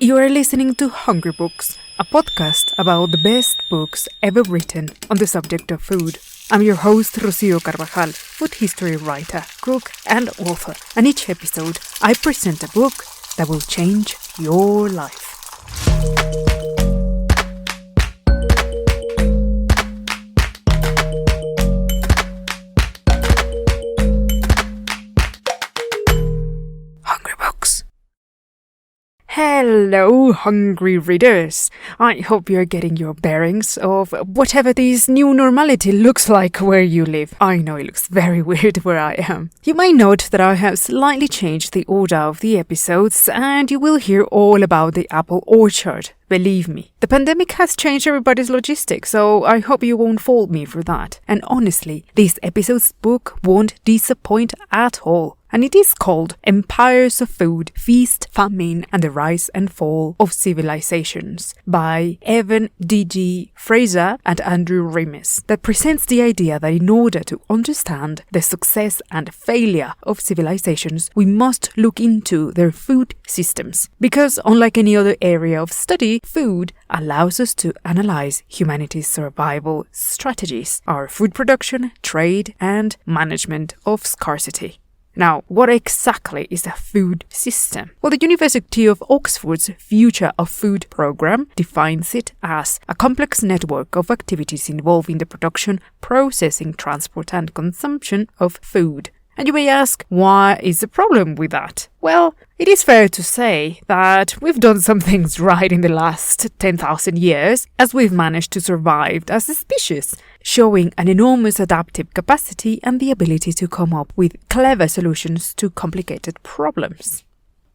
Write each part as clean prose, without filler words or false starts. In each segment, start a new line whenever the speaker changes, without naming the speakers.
You are listening to Hungry Books, a podcast about the best books ever written on the subject of food. I'm your host, Rocio Carvajal, food history writer, cook, and author. And each episode, I present a book that will change your life. Hello, hungry readers! I hope you're getting your bearings of whatever this new normality looks like where you live. I know it looks very weird where I am. You may note that I have slightly changed the order of the episodes, and you will hear all about the apple orchard. Believe me, the pandemic has changed everybody's logistics, so I hope you won't fault me for that. And honestly, this episode's book won't disappoint at all. And it is called Empires of Food, Feast, Famine, and the Rise and Fall of Civilisations by Evan D.G. Fraser and Andrew Rimas, that presents the idea that in order to understand the success and failure of civilizations, we must look into their food systems. Because unlike any other area of study, food allows us to analyze humanity's survival strategies, our food production, trade, and management of scarcity. Now, what exactly is a food system? Well, the University of Oxford's Future of Food program defines it as a complex network of activities involving the production, processing, transport, and consumption of food. And you may ask, why is the problem with that? Well, it is fair to say that we've done some things right in the last 10,000 years, as we've managed to survive as a species, showing an enormous adaptive capacity and the ability to come up with clever solutions to complicated problems.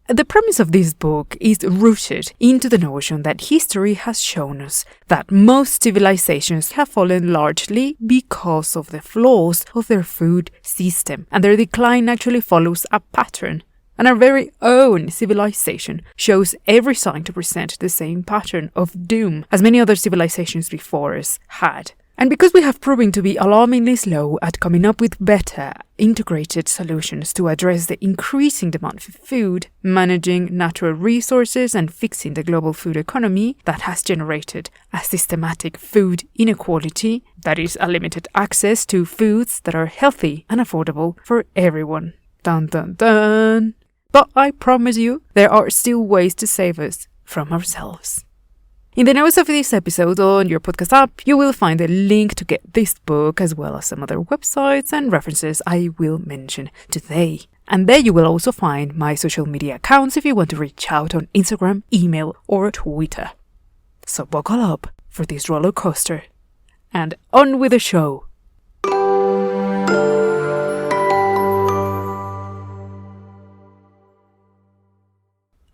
The premise of this book is rooted into the notion that history has shown us that most civilizations have fallen largely because of the flaws of their food system, and their decline actually follows a pattern. And our very own civilization shows every sign to present the same pattern of doom as many other civilizations before us had. And because we have proven to be alarmingly slow at coming up with better, integrated solutions to address the increasing demand for food, managing natural resources, and fixing the global food economy that has generated a systematic food inequality, that is, a limited access to foods that are healthy and affordable for everyone. Dun dun dun! But I promise you, there are still ways to save us from ourselves. In the notes of this episode on your podcast app, you will find a link to get this book as well as some other websites and references I will mention today. And there you will also find my social media accounts if you want to reach out on Instagram, email, or Twitter. So buckle up for this roller coaster. And on with the show!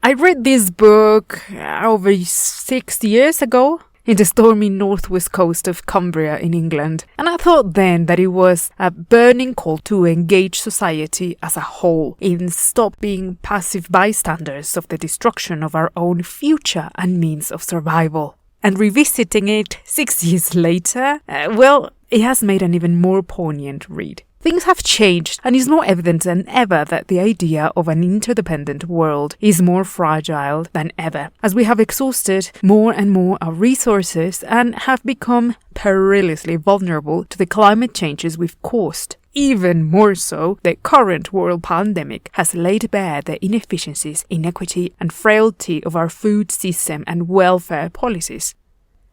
I read this book over 6 years ago in the stormy northwest coast of Cumbria in England, and I thought then that it was a burning call to engage society as a whole in stop being passive bystanders of the destruction of our own future and means of survival. And revisiting it 6 years later, it has made an even more poignant read. Things have changed, and it's more evident than ever that the idea of an interdependent world is more fragile than ever, as we have exhausted more and more our resources and have become perilously vulnerable to the climate changes we've caused. Even more so, the current world pandemic has laid bare the inefficiencies, inequity, and frailty of our food system and welfare policies.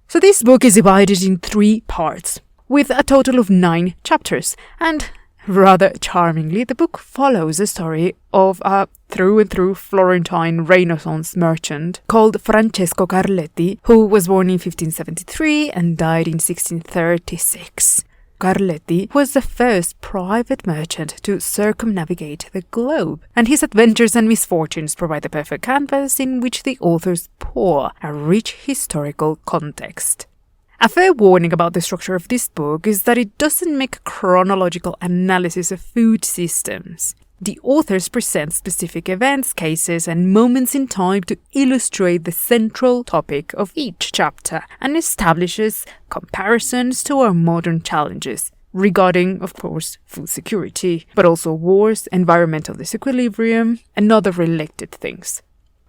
So this book is divided in 3 parts, with a total of 9 chapters, and rather charmingly, the book follows the story of a through-and-through Florentine Renaissance merchant called Francesco Carletti, who was born in 1573 and died in 1636. Carletti was the first private merchant to circumnavigate the globe, and his adventures and misfortunes provide the perfect canvas in which the authors pour a rich historical context. A fair warning about the structure of this book is that it doesn't make a chronological analysis of food systems. The authors present specific events, cases, and moments in time to illustrate the central topic of each chapter and establishes comparisons to our modern challenges regarding, of course, food security, but also wars, environmental disequilibrium, and other related things.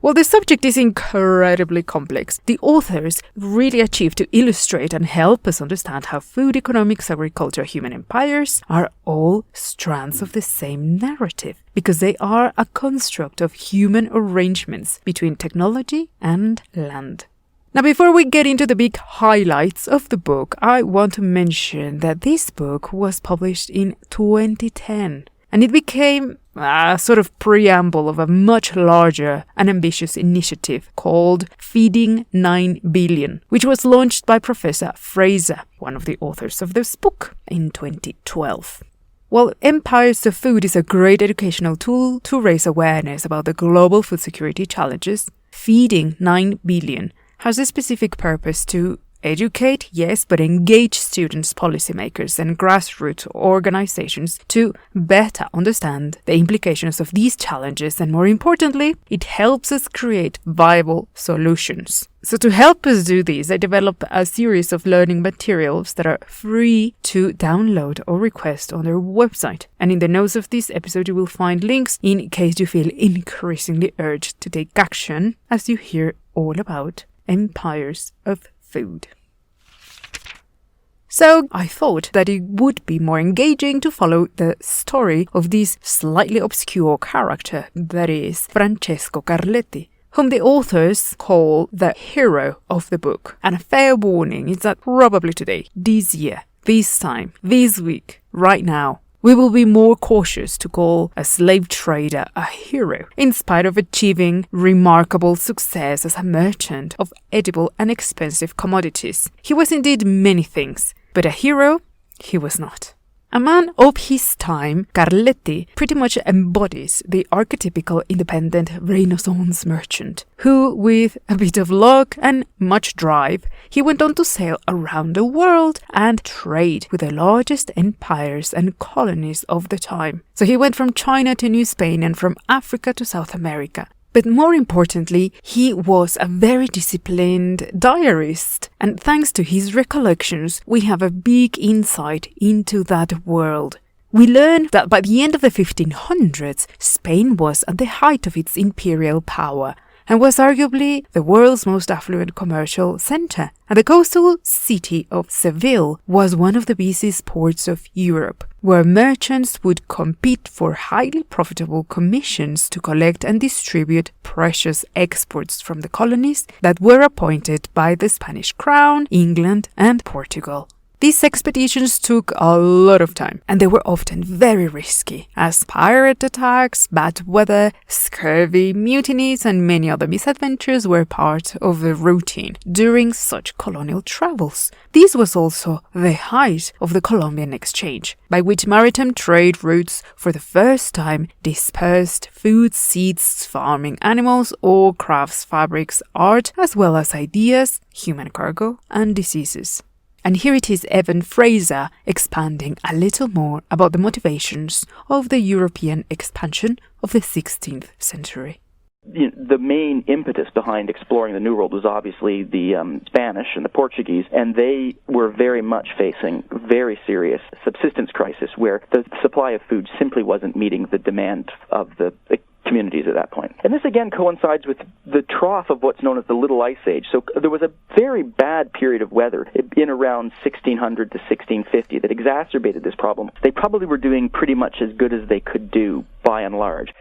Well, the subject is incredibly complex. The authors really achieved to illustrate and help us understand how food, economics, agriculture, human empires are all strands of the same narrative, because they are a construct of human arrangements between technology and land. Now, before we get into the big highlights of the book, I want to mention that this book was published in 2010. And it became a sort of preamble of a much larger and ambitious initiative called Feeding 9 Billion, which was launched by Professor Fraser, one of the authors of this book, in 2012. Well, Empires of Food is a great educational tool to raise awareness about the global food security challenges. Feeding 9 Billion has a specific purpose to educate, yes, but engage students, policymakers, and grassroots organizations to better understand the implications of these challenges, and more importantly, it helps us create viable solutions. So to help us do this, I developed a series of learning materials that are free to download or request on their website. And in the notes of this episode, you will find links in case you feel increasingly urged to take action as you hear all about Empires of Food. So I thought that it would be more engaging to follow the story of this slightly obscure character, that is Francesco Carletti, whom the authors call the hero of the book. And a fair warning is that probably today, this year, this time, this week, right now, we will be more cautious to call a slave trader a hero, in spite of achieving remarkable success as a merchant of edible and expensive commodities. He was indeed many things, but a hero he was not. A man of his time, Carletti pretty much embodies the archetypical independent Renaissance merchant, who, with a bit of luck and much drive, he went on to sail around the world and trade with the largest empires and colonies of the time. So he went from China to New Spain and from Africa to South America. But more importantly, he was a very disciplined diarist, and thanks to his recollections, we have a big insight into that world. We learn that by the end of the 1500s, Spain was at the height of its imperial power, and was arguably the world's most affluent commercial center, and the coastal city of Seville was one of the busiest ports of Europe, where merchants would compete for highly profitable commissions to collect and distribute precious exports from the colonies that were appointed by the Spanish crown, England, and Portugal. These expeditions took a lot of time, and they were often very risky, as pirate attacks, bad weather, scurvy, mutinies, and many other misadventures were part of the routine during such colonial travels. This was also the height of the Columbian Exchange, by which maritime trade routes for the first time dispersed food, seeds, farming animals, or crafts, fabrics, art, as well as ideas, human cargo, and diseases. And here it is Evan Fraser expanding a little more about the motivations of the European expansion of the 16th century.
The main impetus behind exploring the New World was obviously the Spanish and the Portuguese, and they were very much facing very serious subsistence crisis where the supply of food simply wasn't meeting the demand of the communities at that point. And this again coincides with the trough of what's known as the Little Ice Age. So there was a very bad period of weather in around 1600 to 1650 that exacerbated this problem. They probably were doing pretty much as good as they could do by and large.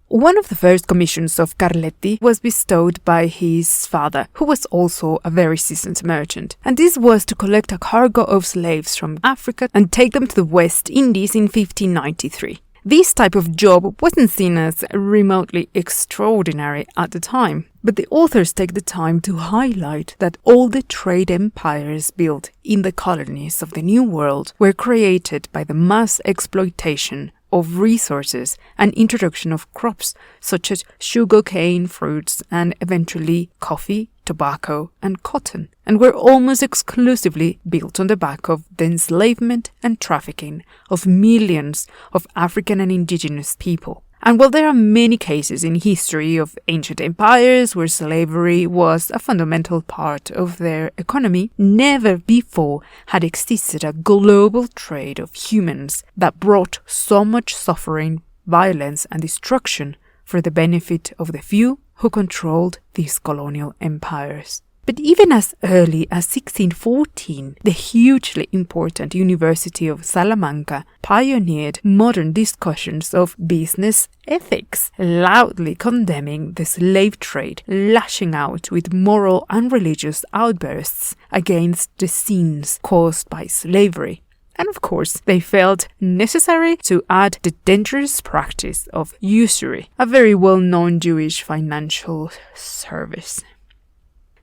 One of the first commissions of Carletti was bestowed by his father, who was also a very seasoned merchant, and this was to collect a cargo of slaves from Africa and take them to the West Indies in 1593. This type of job wasn't seen as remotely extraordinary at the time, but the authors take the time to highlight that all the trade empires built in the colonies of the New World were created by the mass exploitation of resources and introduction of crops such as sugarcane, fruits, and eventually coffee, tobacco, and cotton, and were almost exclusively built on the back of the enslavement and trafficking of millions of African and indigenous people. And while there are many cases in history of ancient empires where slavery was a fundamental part of their economy, never before had existed a global trade of humans that brought so much suffering, violence, and destruction for the benefit of the few who controlled these colonial empires. But even as early as 1614, the hugely important University of Salamanca pioneered modern discussions of business ethics, loudly condemning the slave trade, lashing out with moral and religious outbursts against the sins caused by slavery. And of course, they felt necessary to add the dangerous practice of usury, a very well-known Jewish financial service.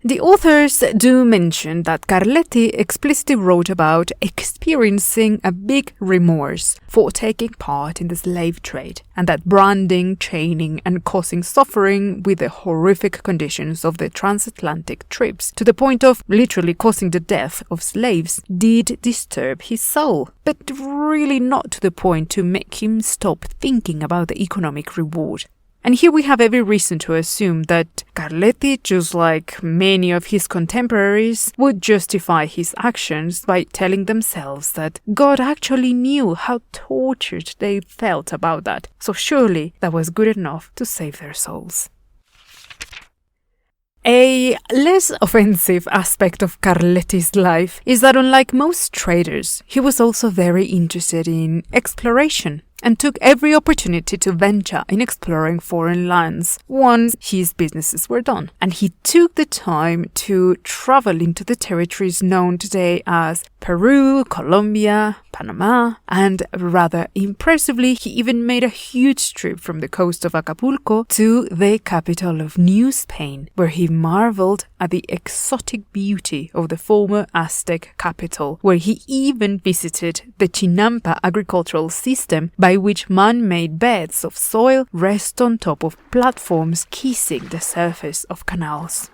The authors do mention that Carletti explicitly wrote about experiencing a big remorse for taking part in the slave trade, and that branding, chaining, and causing suffering with the horrific conditions of the transatlantic trips, to the point of literally causing the death of slaves, did disturb his soul, but really not to the point to make him stop thinking about the economic reward. And here we have every reason to assume that Carletti, just like many of his contemporaries, would justify his actions by telling themselves that God actually knew how tortured they felt about that, so surely that was good enough to save their souls. A less offensive aspect of Carletti's life is that unlike most traders, he was also very interested in exploration, and took every opportunity to venture in exploring foreign lands once his businesses were done. And he took the time to travel into the territories known today as Peru, Colombia, Panama, and rather impressively, he even made a huge trip from the coast of Acapulco to the capital of New Spain, where he marveled at the exotic beauty of the former Aztec capital, where he even visited the Chinampa agricultural system by which man-made beds of soil rest on top of platforms kissing the surface of canals.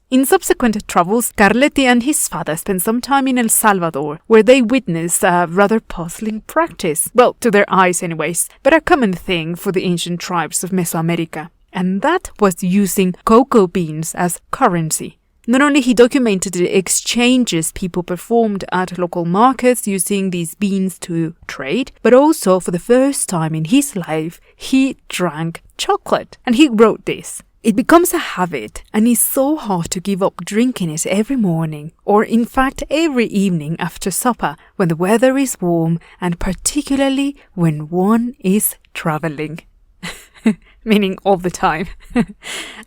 In subsequent travels, Carletti and his father spent some time in El Salvador, where they witnessed a rather puzzling practice, well, to their eyes anyways, but a common thing for the ancient tribes of Mesoamerica, and that was using cocoa beans as currency. Not only he documented the exchanges people performed at local markets using these beans to trade, but also for the first time in his life, he drank chocolate. And he wrote this: "It becomes a habit and is so hard to give up drinking it every morning, or in fact every evening after supper when the weather is warm and particularly when one is traveling." Meaning all the time.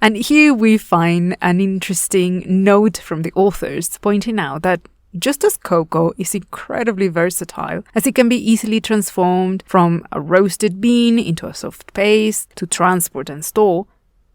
And here we find an interesting note from the authors pointing out that just as cocoa is incredibly versatile, as it can be easily transformed from a roasted bean into a soft paste to transport and store,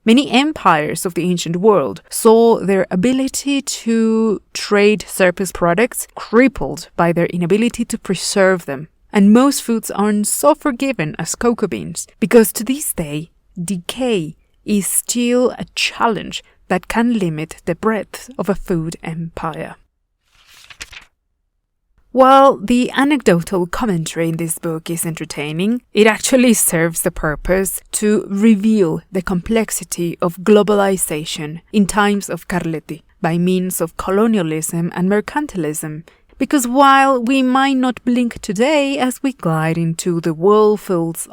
many empires of the ancient world saw their ability to trade surplus products crippled by their inability to preserve them. And most foods aren't so forgiving as cocoa beans, because to this day, decay is still a challenge that can limit the breadth of a food empire. While the anecdotal commentary in this book is entertaining, it actually serves the purpose to reveal the complexity of globalization in times of Carletti by means of colonialism and mercantilism. Because while we might not blink today as we glide into the World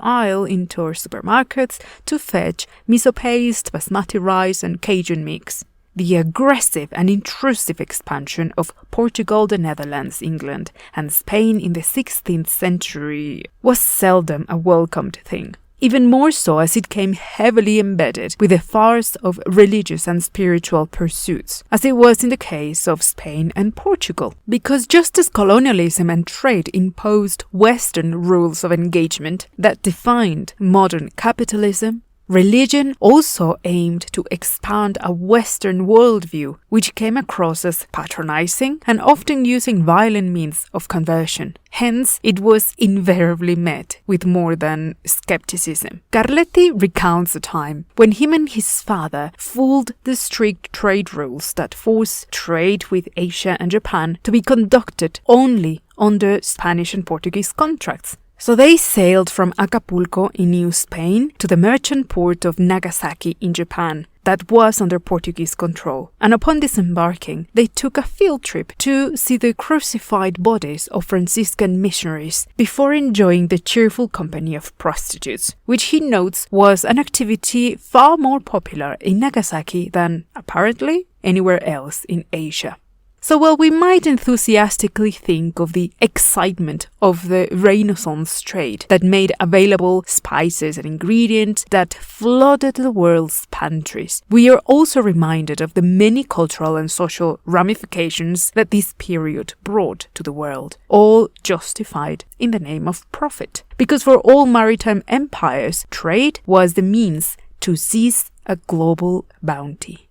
aisle into our supermarkets to fetch miso paste, basmati rice and Cajun mix, the aggressive and intrusive expansion of Portugal, the Netherlands, England, and Spain in the 16th century was seldom a welcomed thing. Even more so as it came heavily embedded with the farce of religious and spiritual pursuits, as it was in the case of Spain and Portugal. Because just as colonialism and trade imposed Western rules of engagement that defined modern capitalism, religion also aimed to expand a Western worldview, which came across as patronizing and often using violent means of conversion. Hence, it was invariably met with more than skepticism. Carletti recounts a time when him and his father fooled the strict trade rules that force trade with Asia and Japan to be conducted only under Spanish and Portuguese contracts. So they sailed from Acapulco in New Spain to the merchant port of Nagasaki in Japan that was under Portuguese control. And upon disembarking, they took a field trip to see the crucified bodies of Franciscan missionaries before enjoying the cheerful company of prostitutes, which he notes was an activity far more popular in Nagasaki than, apparently, anywhere else in Asia. So while we might enthusiastically think of the excitement of the Renaissance trade that made available spices and ingredients that flooded the world's pantries, we are also reminded of the many cultural and social ramifications that this period brought to the world, all justified in the name of profit. Because for all maritime empires, trade was the means to seize a global bounty.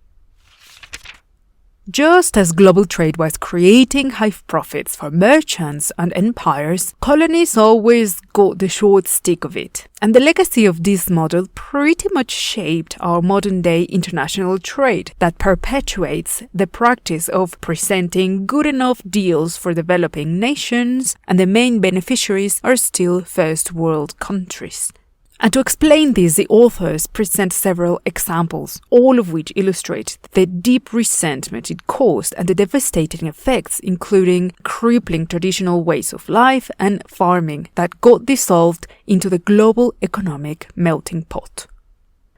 Just as global trade was creating high profits for merchants and empires, colonies always got the short stick of it. And the legacy of this model pretty much shaped our modern-day international trade that perpetuates the practice of presenting good enough deals for developing nations, and the main beneficiaries are still first world countries. And to explain this, the authors present several examples, all of which illustrate the deep resentment it caused and the devastating effects, including crippling traditional ways of life and farming that got dissolved into the global economic melting pot.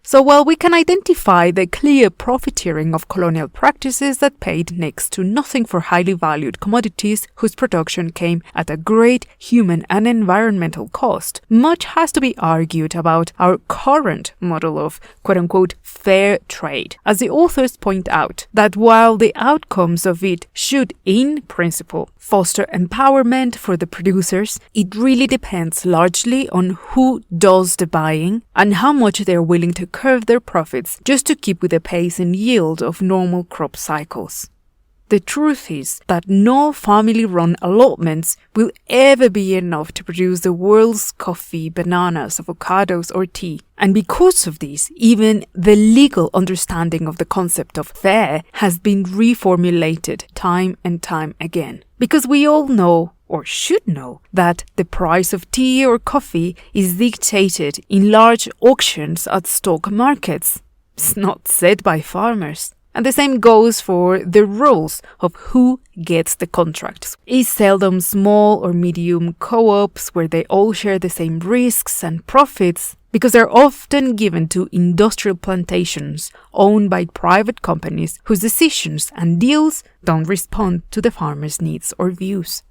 So while we can identify the clear profiteering of colonial practices that paid next to nothing for highly valued commodities whose production came at a great human and environmental cost, much has to be argued about our current model of quote-unquote fair trade, as the authors point out that while the outcomes of it should, in principle, foster empowerment for the producers, it really depends largely on who does the buying and how much they're willing to curb their profits just to keep with the pace and yield of normal crop cycles. The truth is that no family-run allotments will ever be enough to produce the world's coffee, bananas, avocados, or tea. And because of this, even the legal understanding of the concept of fair has been reformulated time and time again. Because we all know, or should know, that the price of tea or coffee is dictated in large auctions at stock markets. It's not set by farmers. And the same goes for the rules of who gets the contracts. It's seldom small or medium co-ops where they all share the same risks and profits, because they're often given to industrial plantations owned by private companies whose decisions and deals don't respond to the farmers' needs or views.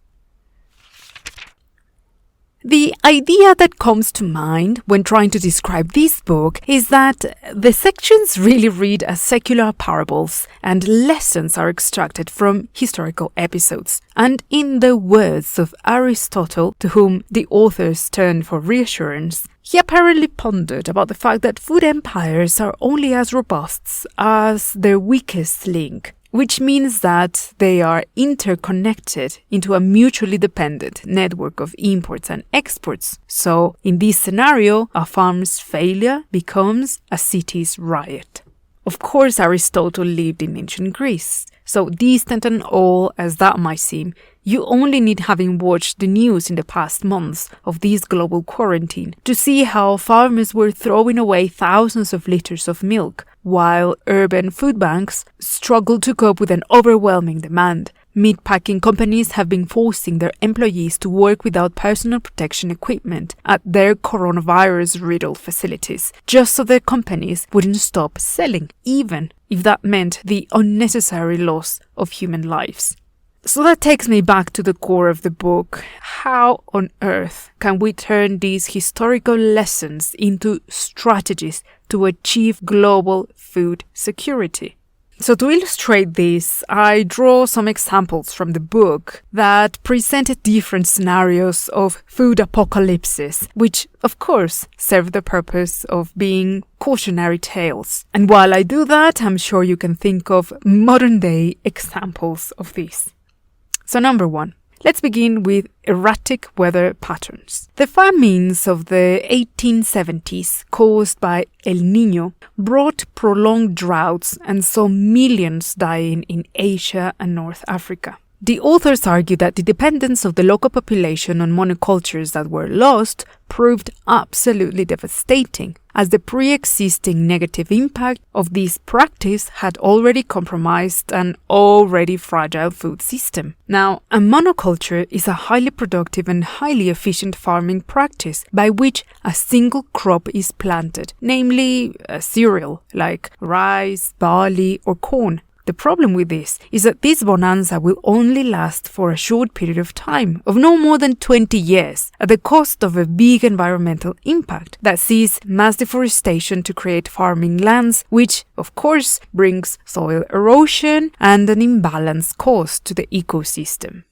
The idea that comes to mind when trying to describe this book is that the sections really read as secular parables and lessons are extracted from historical episodes. And in the words of Aristotle, to whom the authors turn for reassurance, he apparently pondered about the fact that food empires are only as robust as their weakest link, which means that they are interconnected into a mutually dependent network of imports and exports. So, in this scenario, a farm's failure becomes a city's riot. Of course, Aristotle lived in ancient Greece, so distant and all as that might seem, you only need having watched the news in the past months of this global quarantine to see how farmers were throwing away thousands of liters of milk, while urban food banks struggled to cope with an overwhelming demand. Meatpacking companies have been forcing their employees to work without personal protection equipment at their coronavirus-riddled facilities, just so their companies wouldn't stop selling, even if that meant the unnecessary loss of human lives. So that takes me back to the core of the book. How on earth can we turn these historical lessons into strategies to achieve global food security? So to illustrate this, I draw some examples from the book that presented different scenarios of food apocalypses, which, of course, serve the purpose of being cautionary tales. And while I do that, I'm sure you can think of modern-day examples of this. So number 1. Let's begin with erratic weather patterns. The famines of the 1870s, caused by El Niño, brought prolonged droughts and saw millions dying in Asia and North Africa. The authors argue that the dependence of the local population on monocultures that were lost proved absolutely devastating, as the pre-existing negative impact of this practice had already compromised an already fragile food system. Now, a monoculture is a highly productive and highly efficient farming practice by which a single crop is planted, namely a cereal like rice, barley, or corn. The problem with this is that this bonanza will only last for a short period of time, of no more than 20 years, at the cost of a big environmental impact that sees mass deforestation to create farming lands, which, of course, brings soil erosion and an imbalanced cost to the ecosystem.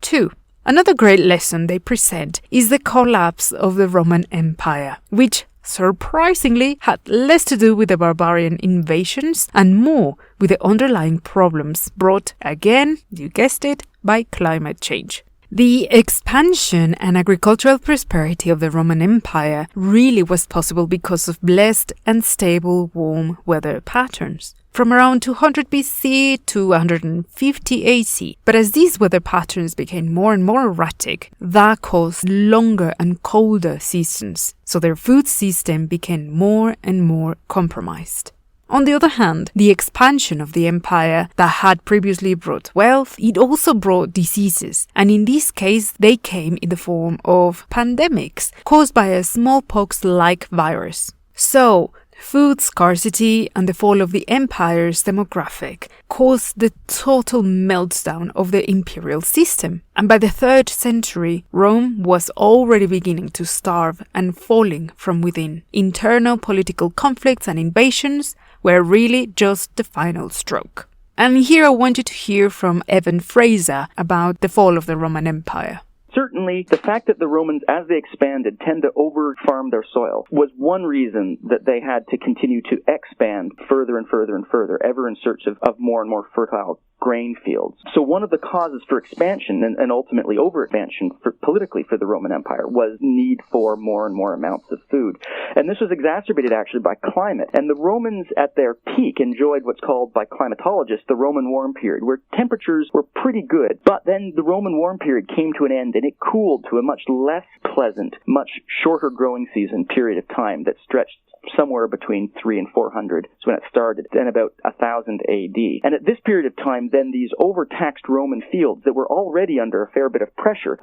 2. Another great lesson they present is the collapse of the Roman Empire, which surprisingly had less to do with the barbarian invasions and more with the underlying problems brought, again, you guessed it, by climate change. The expansion and agricultural prosperity of the Roman Empire really was possible because of blessed and stable warm weather patterns, from around 200 BC to 150 AC. But as these weather patterns became more and more erratic, that caused longer and colder seasons, so their food system became more and more compromised. On the other hand, the expansion of the empire that had previously brought wealth, it also brought diseases, and in this case they came in the form of pandemics caused by a smallpox-like virus. So, food scarcity and the fall of the empire's demographic caused the total meltdown of the imperial system. And by the 3rd century, Rome was already beginning to starve and falling from within. Internal political conflicts and invasions were really just the final stroke. And here I want you to hear from Fraser about the fall of the Roman Empire.
Certainly, the fact that the Romans, as they expanded, tend to over-farm their soil was one reason that they had to continue to expand further and further and further, ever in search of more and more fertile grain fields. So one of the causes for expansion and ultimately over-expansion politically for the Roman Empire was need for more and more amounts of food. And this was exacerbated actually by climate. And the Romans at their peak enjoyed what's called by climatologists the Roman warm period, where temperatures were pretty good. But then the Roman warm period came to an end and it cooled to a much less pleasant, much shorter growing season period of time that stretched somewhere between 300 and 400 is when it started, then about 1000 AD. And at this period of time, then these overtaxed Roman fields that were already under a fair bit of pressure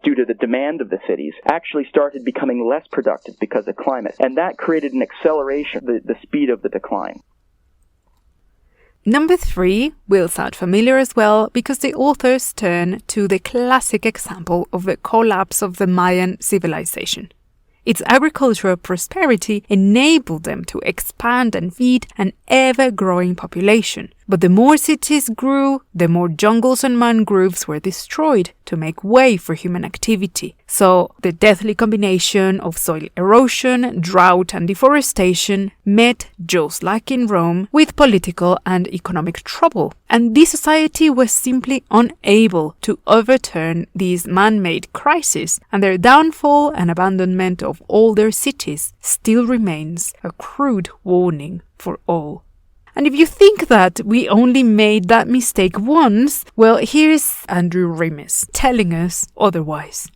due to the demand of the cities actually started becoming less productive because of climate. And that created an acceleration of the speed of the decline.
Number 3 will sound familiar as well because the authors turn to the classic example of the collapse of the Mayan civilization. Its agricultural prosperity enabled them to expand and feed an ever-growing population. But the more cities grew, the more jungles and mangroves were destroyed to make way for human activity. So the deadly combination of soil erosion, drought, and deforestation met, just like in Rome, with political and economic trouble. And this society was simply unable to overturn these man-made crises, and their downfall and abandonment of all their cities still remains a crude warning for all. And if you think that we only made that mistake once, well, here's Andrew Rimas telling us otherwise.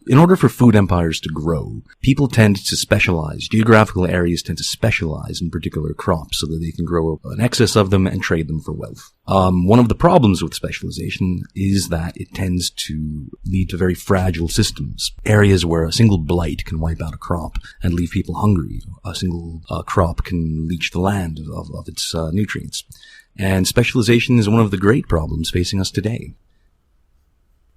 In order for food empires to grow, people tend to specialize. Geographical areas tend to specialize in particular crops so that they can grow an excess of them and trade them for wealth. One of the problems with specialization is that it tends to lead to very fragile systems. Areas where a single blight can wipe out a crop and leave people hungry. A single crop can leach the land of its nutrients. And specialization is one of the great problems facing us today.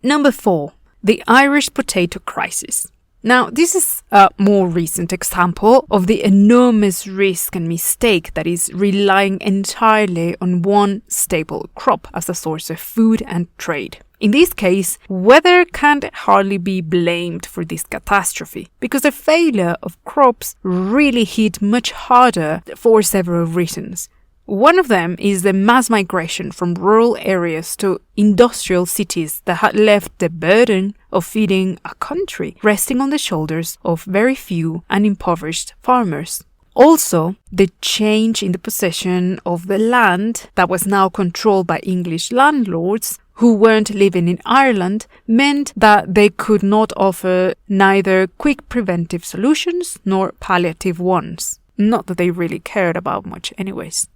Number 4. The Irish potato crisis. Now, this is a more recent example of the enormous risk and mistake that is relying entirely on one staple crop as a source of food and trade. In this case, weather can't hardly be blamed for this catastrophe, because the failure of crops really hit much harder for several reasons. One of them is the mass migration from rural areas to industrial cities that had left the burden of feeding a country resting on the shoulders of very few and impoverished farmers. Also, the change in the possession of the land that was now controlled by English landlords who weren't living in Ireland meant that they could not offer neither quick preventive solutions nor palliative ones. Not that they really cared about much anyways.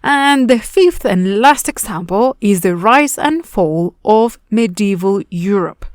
And the fifth and last example is the rise and fall of medieval Europe.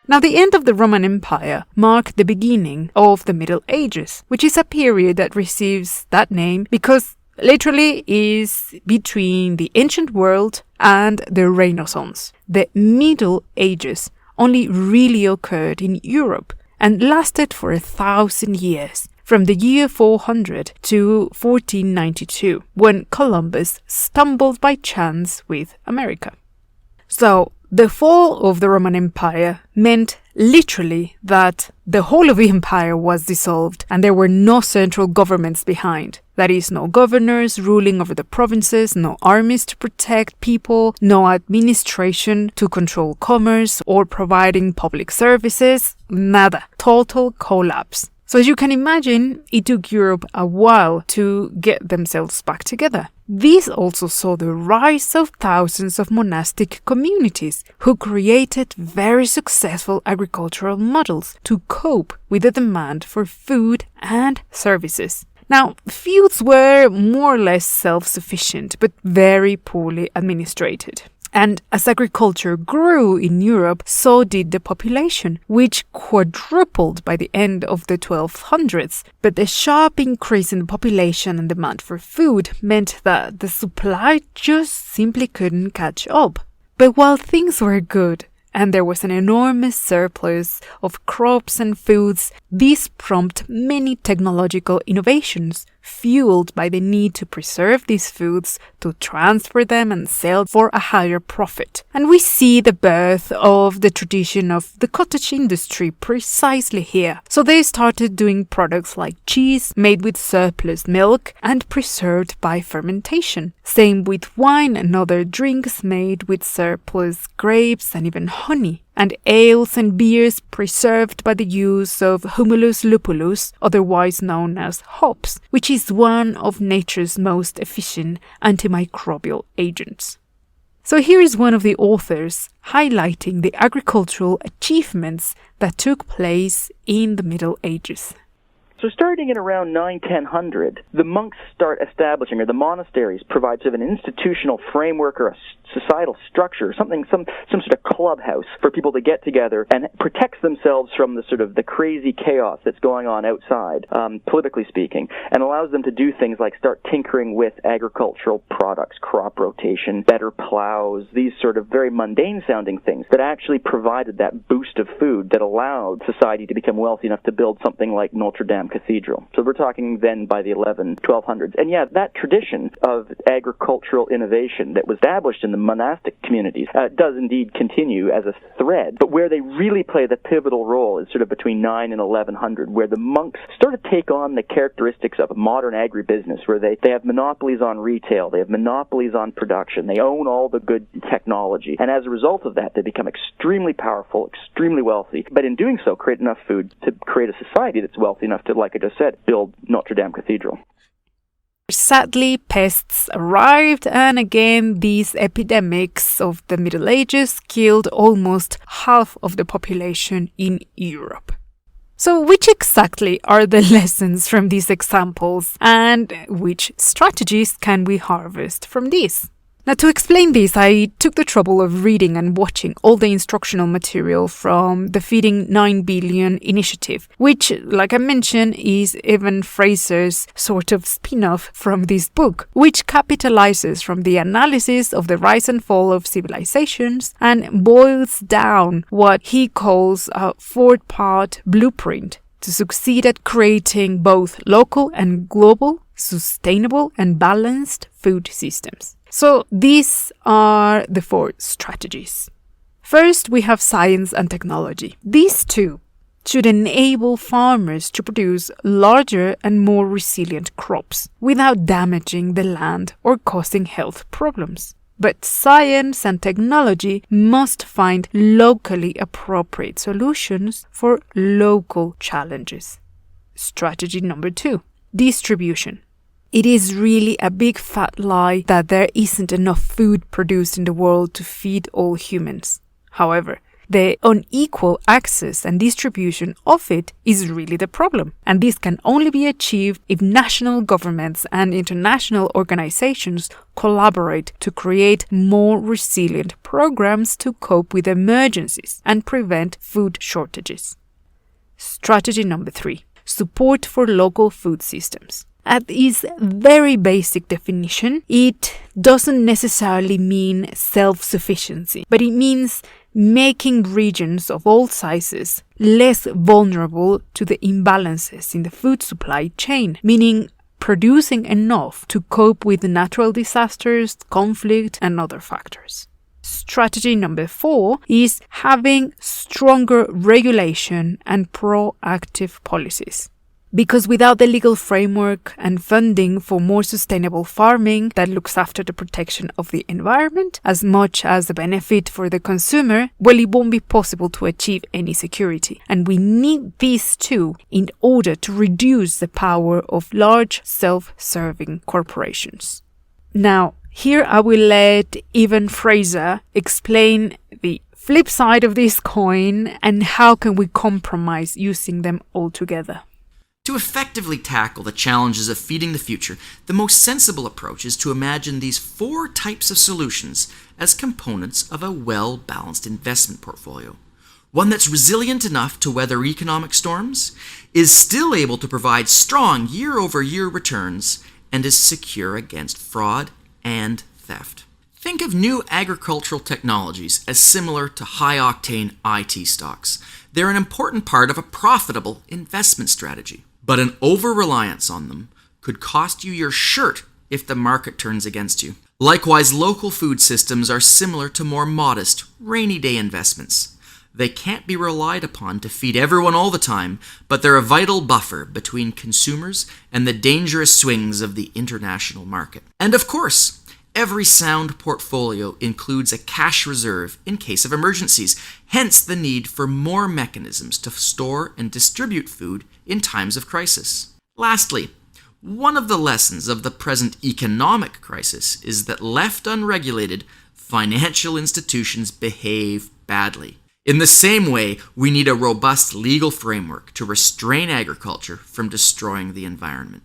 Now, the end of the Roman Empire marked the beginning of the Middle Ages, which is a period that receives that name because literally is between the ancient world and the Renaissance. The Middle Ages only really occurred in Europe and lasted for 1,000 years, from the year 400 to 1492, when Columbus stumbled by chance with America. So, the fall of the Roman Empire meant literally that the whole of the empire was dissolved and there were no central governments behind. That is, no governors ruling over the provinces, no armies to protect people, no administration to control commerce or providing public services, nada. Total collapse. So as you can imagine, it took Europe a while to get themselves back together. This also saw the rise of thousands of monastic communities who created very successful agricultural models to cope with the demand for food and services. Now, feuds were more or less self-sufficient, but very poorly administrated. And as agriculture grew in Europe, so did the population, which quadrupled by the end of the 1200s. But the sharp increase in the population and demand for food meant that the supply just simply couldn't catch up. But while things were good, and there was an enormous surplus of crops and foods, this prompted many technological innovations, fueled by the need to preserve these foods, to transfer them and sell for a higher profit. And we see the birth of the tradition of the cottage industry precisely here. So they started doing products like cheese made with surplus milk and preserved by fermentation. Same with wine and other drinks made with surplus grapes and even honey. And ales and beers preserved by the use of Humulus lupulus, otherwise known as hops, which is one of nature's most efficient antimicrobial agents. So here is one of the authors highlighting the agricultural achievements that took place in the Middle Ages.
So starting in around 9-1000, the monks start establishing, or the monasteries provide sort of an institutional framework or a societal structure, some sort of clubhouse for people to get together and protects themselves from the sort of the crazy chaos that's going on outside, politically speaking, and allows them to do things like start tinkering with agricultural products, crop rotation, better plows, these sort of very mundane sounding things that actually provided that boost of food that allowed society to become wealthy enough to build something like Notre Dame Cathedral. So we're talking then by the 1200s. And yeah, that tradition of agricultural innovation that was established in the monastic communities does indeed continue as a thread. But where they really play the pivotal role is sort of between 9 and 1100, where the monks sort of take on the characteristics of a modern agribusiness, where they have monopolies on retail, they have monopolies on production, they own all the good technology. And as a result of that, they become extremely powerful, extremely wealthy, but in doing so, create enough food to create a society that's wealthy enough to, like I just said, build Notre Dame Cathedral.
Sadly, pests arrived, and again, these epidemics of the Middle Ages killed almost half of the population in Europe. So, which exactly are the lessons from these examples, and which strategies can we harvest from these? Now, to explain this, I took the trouble of reading and watching all the instructional material from the Feeding 9 Billion initiative, which, like I mentioned, is even Fraser's sort of spin-off from this book, which capitalizes from the analysis of the rise and fall of civilizations and boils down what he calls a 4-part blueprint to succeed at creating both local and global, sustainable and balanced food systems. So these are the 4 strategies. First, we have science and technology. These two should enable farmers to produce larger and more resilient crops without damaging the land or causing health problems. But science and technology must find locally appropriate solutions for local challenges. Strategy number 2, distribution. It is really a big fat lie that there isn't enough food produced in the world to feed all humans. However, the unequal access and distribution of it is really the problem, and this can only be achieved if national governments and international organizations collaborate to create more resilient programs to cope with emergencies and prevent food shortages. Strategy number 3, support for local food systems. At its very basic definition, it doesn't necessarily mean self-sufficiency, but it means making regions of all sizes less vulnerable to the imbalances in the food supply chain, meaning producing enough to cope with natural disasters, conflict, and other factors. Strategy number 4 is having stronger regulation and proactive policies. Because without the legal framework and funding for more sustainable farming that looks after the protection of the environment as much as the benefit for the consumer, well, it won't be possible to achieve any security. And we need these two in order to reduce the power of large self-serving corporations. Now, here I will let even Fraser explain the flip side of this coin and how can we compromise using them all together.
To effectively tackle the challenges of feeding the future, the most sensible approach is to imagine these 4 types of solutions as components of a well-balanced investment portfolio. One that's resilient enough to weather economic storms, is still able to provide strong year-over-year returns, and is secure against fraud and theft. Think of new agricultural technologies as similar to high-octane IT stocks. They're an important part of a profitable investment strategy. But an over-reliance on them could cost you your shirt if the market turns against you. Likewise, local food systems are similar to more modest, rainy day investments. They can't be relied upon to feed everyone all the time, but they're a vital buffer between consumers and the dangerous swings of the international market. And of course, every sound portfolio includes a cash reserve in case of emergencies, hence the need for more mechanisms to store and distribute food in times of crisis. Lastly, one of the lessons of the present economic crisis is that left unregulated, financial institutions behave badly. In the same way, we need a robust legal framework to restrain agriculture from destroying the environment.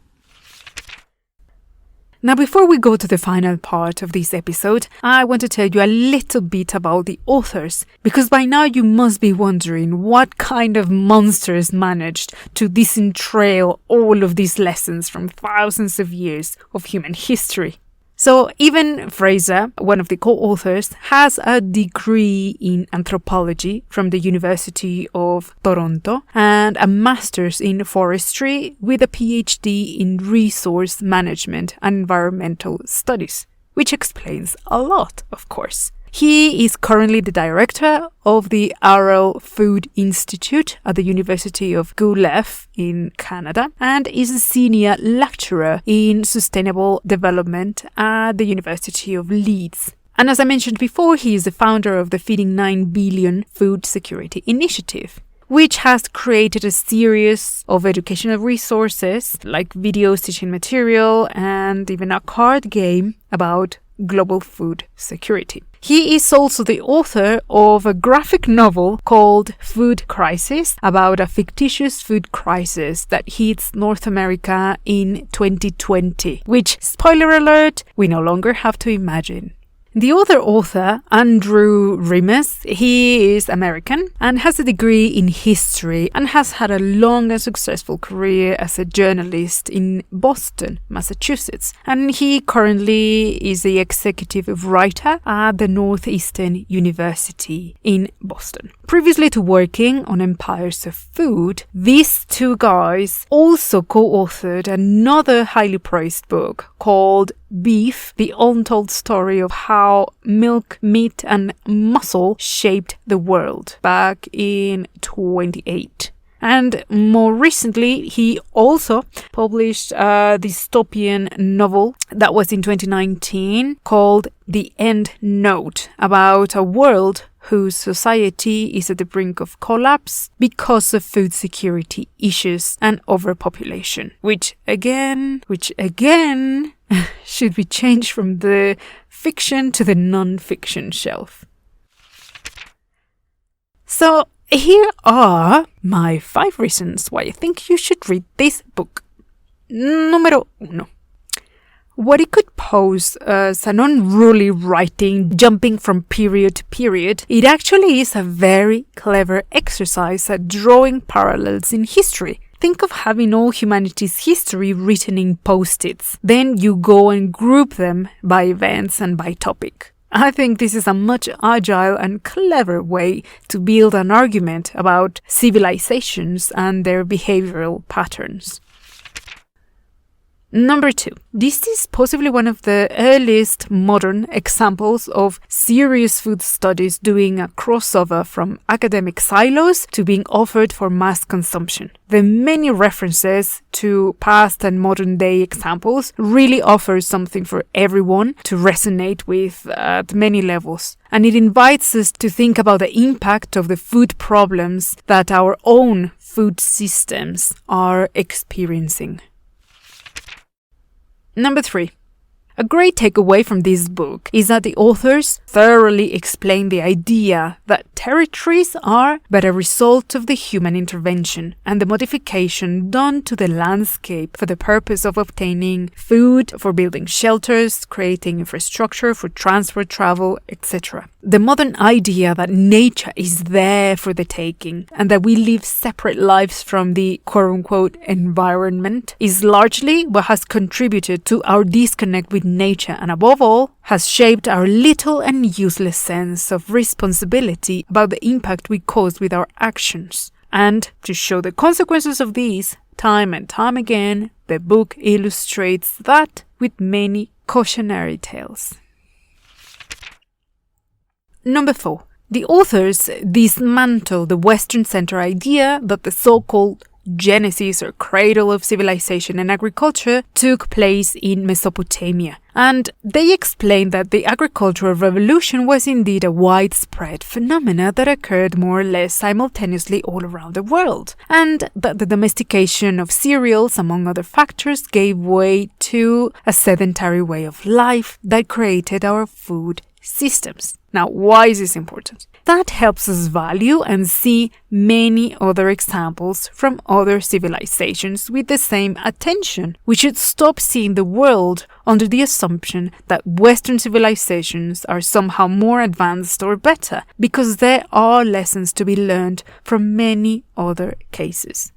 Now, before we go to the final part of this episode, I want to tell you a little bit about the authors, because by now you must be wondering what kind of monsters managed to disentrail all of these lessons from thousands of years of human history. So even Fraser, one of the co-authors, has a degree in anthropology from the University of Toronto and a master's in forestry with a PhD in resource management and environmental studies, which explains a lot, of course. He is currently the director of the Arel Food Institute at the University of Guelph in Canada and is a senior lecturer in sustainable development at the University of Leeds. And as I mentioned before, he is the founder of the Feeding 9 Billion Food Security Initiative, which has created a series of educational resources like videos, teaching material, and even a card game about global food security. He is also the author of a graphic novel called Food Crisis, about a fictitious food crisis that hits North America in 2020, which, spoiler alert, we no longer have to imagine. The other author, Andrew Rimas, he is American and has a degree in history and has had a long and successful career as a journalist in Boston, Massachusetts. And he currently is the executive writer at the Northeastern University in Boston. Previously to working on Empires of Food, these two guys also co-authored another highly praised book called Beef, the Untold Story of How Milk, Meat and Muscle Shaped the World, back in 2008. And more recently, he also published a dystopian novel that was in 2019 called The End Note, about a world whose society is at the brink of collapse because of food security issues and overpopulation, which again should be changed from the fiction to the non-fiction shelf. So here are my 5 reasons why I think you should read this book. Número 1. What it could pose as an unruly writing jumping from period to period, it actually is a very clever exercise at drawing parallels in history. Think of having all humanity's history written in post-its. Then you go and group them by events and by topic. I think this is a much agile and clever way to build an argument about civilizations and their behavioral patterns. Number 2. This is possibly one of the earliest modern examples of serious food studies doing a crossover from academic silos to being offered for mass consumption. The many references to past and modern day examples really offer something for everyone to resonate with at many levels. And it invites us to think about the impact of the food problems that our own food systems are experiencing. Number 3. A great takeaway from this book is that the authors thoroughly explain the idea that territories are but a result of the human intervention and the modification done to the landscape for the purpose of obtaining food, for building shelters, creating infrastructure for transport, travel, etc. The modern idea that nature is there for the taking and that we live separate lives from the quote-unquote environment is largely what has contributed to our disconnect with nature and above all has shaped our little and useless sense of responsibility about the impact we cause with our actions. And to show the consequences of these, time and time again, the book illustrates that with many cautionary tales. Number 4. The authors dismantle the Western center idea that the so-called genesis or cradle of civilization and agriculture took place in Mesopotamia. And they explain that the agricultural revolution was indeed a widespread phenomena that occurred more or less simultaneously all around the world, and that the domestication of cereals, among other factors, gave way to a sedentary way of life that created our food systems. Now, why is this important? That helps us value and see many other examples from other civilizations with the same attention. We should stop seeing the world under the assumption that Western civilizations are somehow more advanced or better, because there are lessons to be learned from many other cases.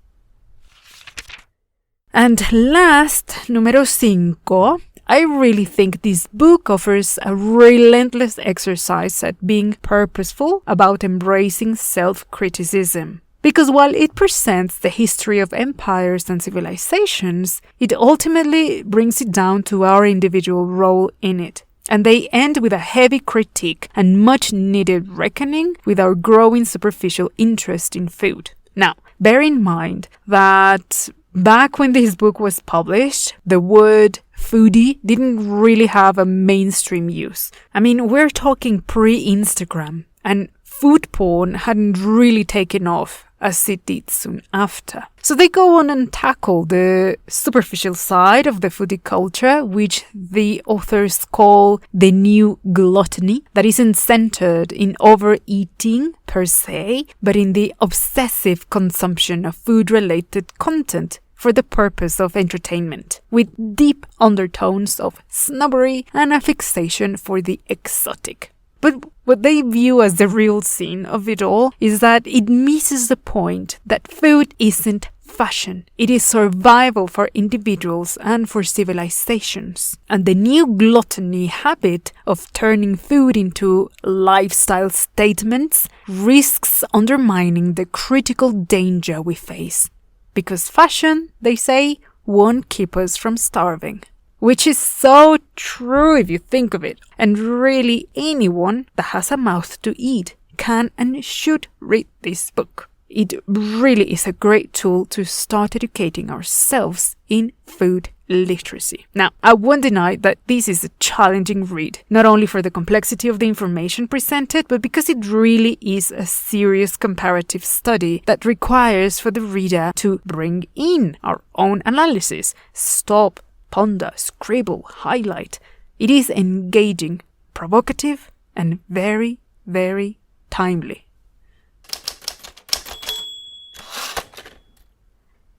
And last, número 5. I really think this book offers a relentless exercise at being purposeful about embracing self-criticism. Because while it presents the history of empires and civilizations, it ultimately brings it down to our individual role in it. And they end with a heavy critique and much-needed reckoning with our growing superficial interest in food. Now, bear in mind that back when this book was published, the word foodie didn't really have a mainstream use. I mean, we're talking pre-Instagram, and food porn hadn't really taken off as it did soon after. So they go on and tackle the superficial side of the foodie culture, which the authors call the new gluttony, that isn't centered in overeating per se, but in the obsessive consumption of food-related content for the purpose of entertainment, with deep undertones of snobbery and a fixation for the exotic. But what they view as the real sin of it all is that it misses the point that food isn't fashion. It is survival for individuals and for civilizations. And the new gluttony habit of turning food into lifestyle statements risks undermining the critical danger we face. Because fashion, they say, won't keep us from starving. Which is so true if you think of it. And really anyone that has a mouth to eat can and should read this book. It really is a great tool to start educating ourselves in food literacy. Now, I won't deny that this is a challenging read, not only for the complexity of the information presented, but because it really is a serious comparative study that requires for the reader to bring in our own analysis, stop, ponder, scribble, highlight. It is engaging, provocative, and very, very timely.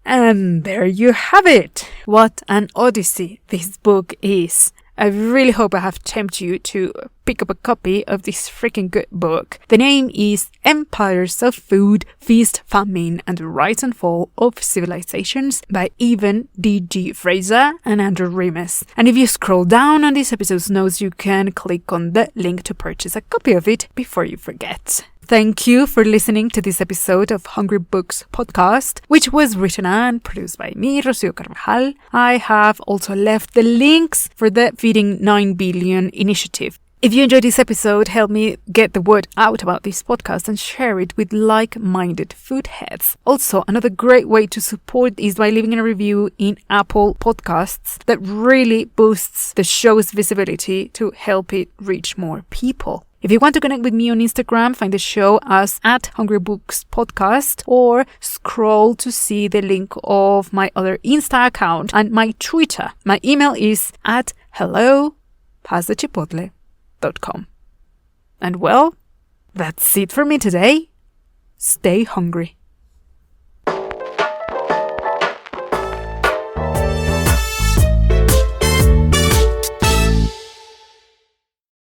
And there you have it. What an odyssey this book is. I really hope I have tempted you to pick up a copy of this freaking good book. The name is Empires of Food, Feast, Famine, and the Rise and Fall of Civilizations by Evan D.G. Fraser and Andrew Rimas. And if you scroll down on this episode's notes, you can click on the link to purchase a copy of it before you forget. Thank you for listening to this episode of Hungry Books Podcast, which was written and produced by me, Rocio Carvajal. I have also left the links for the Feeding 9 Billion initiative. If you enjoyed this episode, help me get the word out about this podcast and share it with like-minded food heads. Also, another great way to support is by leaving a review in Apple Podcasts that really boosts the show's visibility to help it reach more people. If you want to connect with me on Instagram, find the show as @HungryBooksPodcast or scroll to see the link of my other Insta account and my Twitter. My email is hello@pasachipotle.com. And well, that's it for me today. Stay hungry.